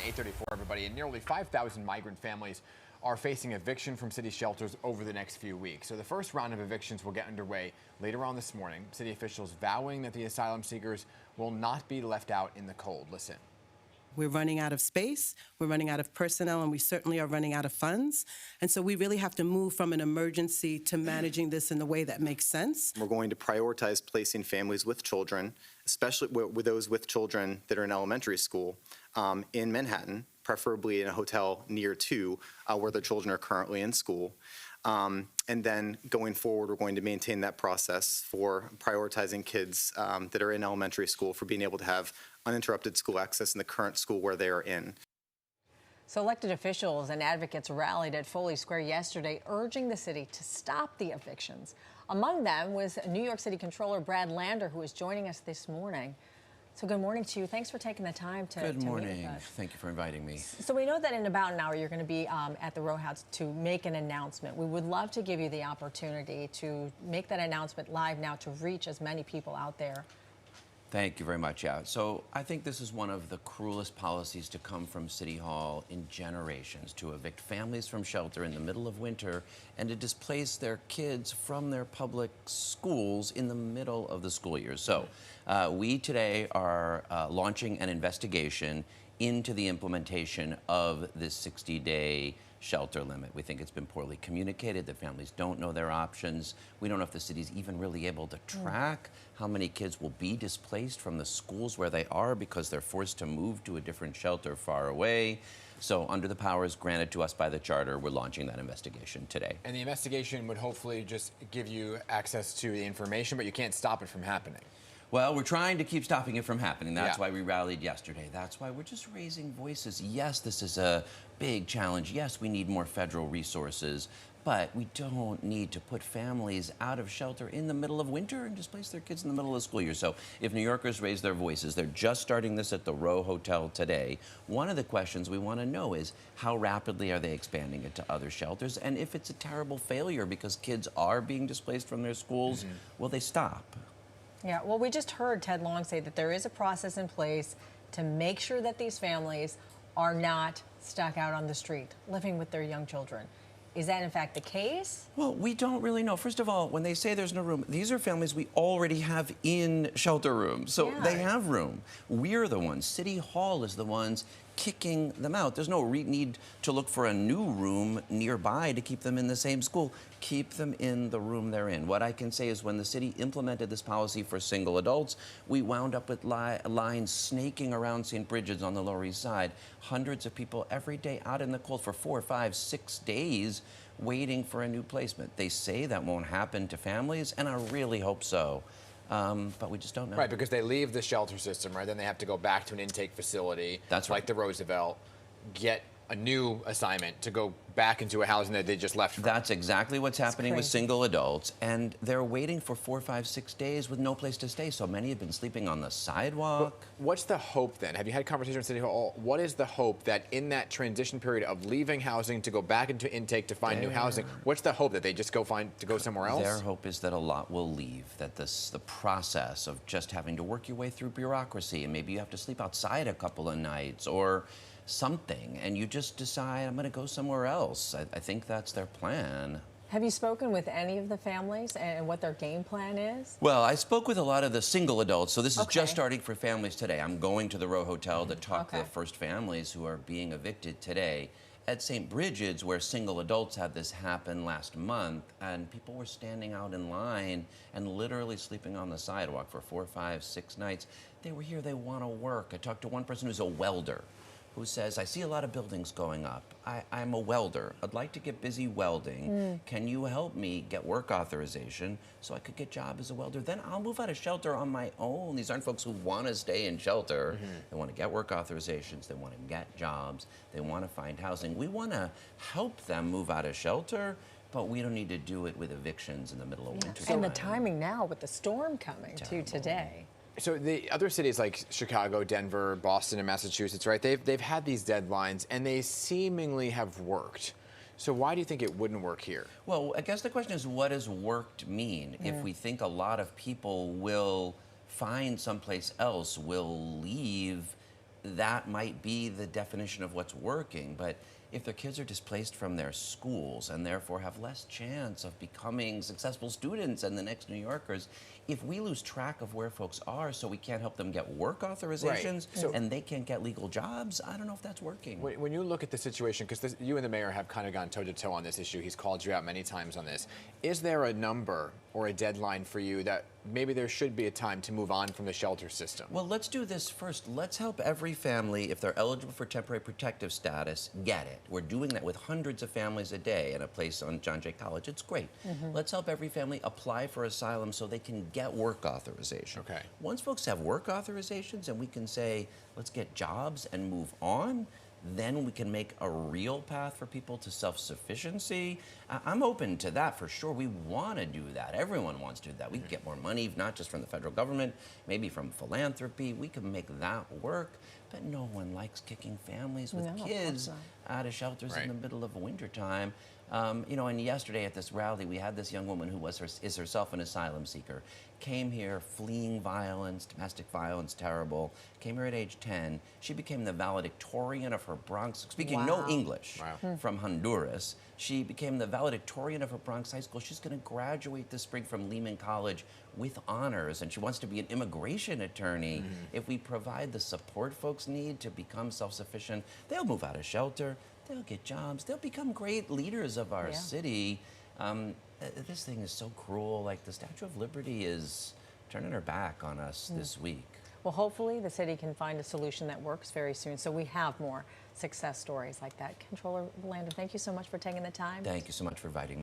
8:34, everybody. And nearly 5,000 migrant families are facing eviction from city shelters over the next few weeks. So the first round of evictions will get underway later on this morning. City officials vowing that the asylum seekers will not be left out in the cold. Listen. We're running out of space, we're running out of personnel, and we certainly are running out of funds. And so we really have to move from an emergency to managing this in the way that makes sense. We're going to prioritize placing families with children, especially with those with children that are in elementary school, in Manhattan, preferably in a hotel near to where the children are currently in school. And then going forward, we're going to maintain that process for prioritizing kids that are in elementary school for being able to have uninterrupted school access in the current school where they are in. So elected officials and advocates rallied at Foley Square yesterday, urging the city to stop the evictions. Among them was New York City Comptroller Brad Lander, who is joining us this morning. So good morning to you. Thanks for taking the time to Good morning. meet with us. Thank you for inviting me. So we know that in about an hour you're going to be at the row house to make an announcement. We would love to give you the opportunity to make that announcement live now to reach as many people out there. Thank you very much. Yeah. So I think this is one of the cruelest policies to come from City Hall in generations, to evict families from shelter in the middle of winter and to displace their kids from their public schools in the middle of the school year. So we today are launching an investigation into the implementation of this 60-day shelter limit. We think it's been poorly communicated, that families don't know their options. We don't know if the city's even really able to track how many kids will be displaced from the schools where they are because they're forced to move to a different shelter far away. So under the powers granted to us by the charter, we're launching that investigation today. And the investigation would hopefully just give you access to the information, but you can't stop it from happening. Well, we're trying to keep stopping it from happening. That's why we rallied yesterday. That's why we're just raising voices. Yes, this is a big challenge. Yes, we need more federal resources, but we don't need to put families out of shelter in the middle of winter and displace their kids in the middle of the school year. So if New Yorkers raise their voices, they're just starting this at the Row Hotel today. One of the questions we want to know is how rapidly are they expanding it to other shelters? And if it's a terrible failure because kids are being displaced from their schools, will they stop? Yeah, well, we just heard Ted Long say that there is a process in place to make sure that these families are not stuck out on the street living with their young children. Is that in fact the case? Well, we don't really know. First of all, when they say there's no room, these are families we already have in shelter rooms. So they have room. We're the ones. City Hall is the ones kicking them out. There's no need to look for a new room nearby to keep them in the same school. Keep them in the room they're in. What I can say is when the city implemented this policy for single adults, we wound up with lines snaking around St. Bridget's on the Lower East Side. Hundreds of people every day out in the cold for 4, 5, 6 days waiting for a new placement. They say that won't happen to families, and I really hope so. But we just don't know. Right, because they leave the shelter system, right? Then they have to go back to an intake facility. That's right. Like the Roosevelt, get a new assignment to go back into a housing that they just left from. That's exactly what's happening with single adults. And they're waiting for 4, 5, 6 days with no place to stay. So many have been sleeping on the sidewalk. But what's the hope then? Have you had conversations with City Hall? What is the hope that in that transition period of leaving housing to go back into intake to find new housing, what's the hope that they just go somewhere else? Their hope is that a lot will leave, that the process of just having to work your way through bureaucracy, and maybe you have to sleep outside a couple of nights or something, and you just decide, I'm going to go somewhere else. I think that's their plan. Have you spoken with any of the families and what their game plan is? Well, I spoke with a lot of the single adults, so this is just starting for families today. I'm going to the Row Hotel to talk to the first families who are being evicted today. At St. Bridget's, where single adults had this happen last month, and people were standing out in line and literally sleeping on the sidewalk for 4, 5, 6 nights. They were here, they want to work. I talked to one person who's a welder, who says, I see a lot of buildings going up. I'm a welder. I'd like to get busy welding. Can you help me get work authorization so I could get a job as a welder? Then I'll move out of shelter on my own. These aren't folks who want to stay in shelter. They want to get work authorizations. They want to get jobs. They want to find housing. We want to help them move out of shelter, but we don't need to do it with evictions in the middle of winter. And the timing now with the storm coming too today. So the other cities like Chicago, Denver, Boston, and Massachusetts, right? They've had these deadlines, and they seemingly have worked. So why do you think it wouldn't work here? Well, I guess the question is, what does worked mean? If we think a lot of people will find someplace else, will leave, that might be the definition of what's working. But if their kids are displaced from their schools and therefore have less chance of becoming successful students and the next New Yorkers, if we lose track of where folks are so we can't help them get work authorizations and they can't get legal jobs, I don't know if that's working. When you look at the situation, because you and the mayor have kind of gone toe-to-toe on this issue, he's called you out many times on this, is there a number or a deadline for you that maybe there should be a time to move on from the shelter system? Well, let's do this first. Let's help every family, if they're eligible for temporary protective status, get it. We're doing that with hundreds of families a day at a place on John Jay College. It's great. Let's help every family apply for asylum so they can get work authorization. Okay. Once folks have work authorizations and we can say, let's get jobs and move on, then we can make a real path for people to self-sufficiency. I'm open to that for sure. We want to do that. Everyone wants to do that. We can get more money, not just from the federal government, maybe from philanthropy. We can make that work. But no one likes kicking families with kids out of shelters in the middle of wintertime. You know, and yesterday at this rally, we had this young woman who is herself an asylum seeker, came here fleeing violence, domestic violence, terrible, came here at age 10. She became the valedictorian of her Bronx, speaking no English, from Honduras. She became the valedictorian of her Bronx high school. She's going to graduate this spring from Lehman College with honors, and she wants to be an immigration attorney. If we provide the support folks need to become self-sufficient, they'll move out of shelter, they'll get jobs, they'll become great leaders of our city. This thing is so cruel. Like, the Statue of Liberty is turning her back on us this week. Well, hopefully the city can find a solution that works very soon so we have more success stories like that. Comptroller Lander, thank you so much for taking the time. Thank you so much for inviting me.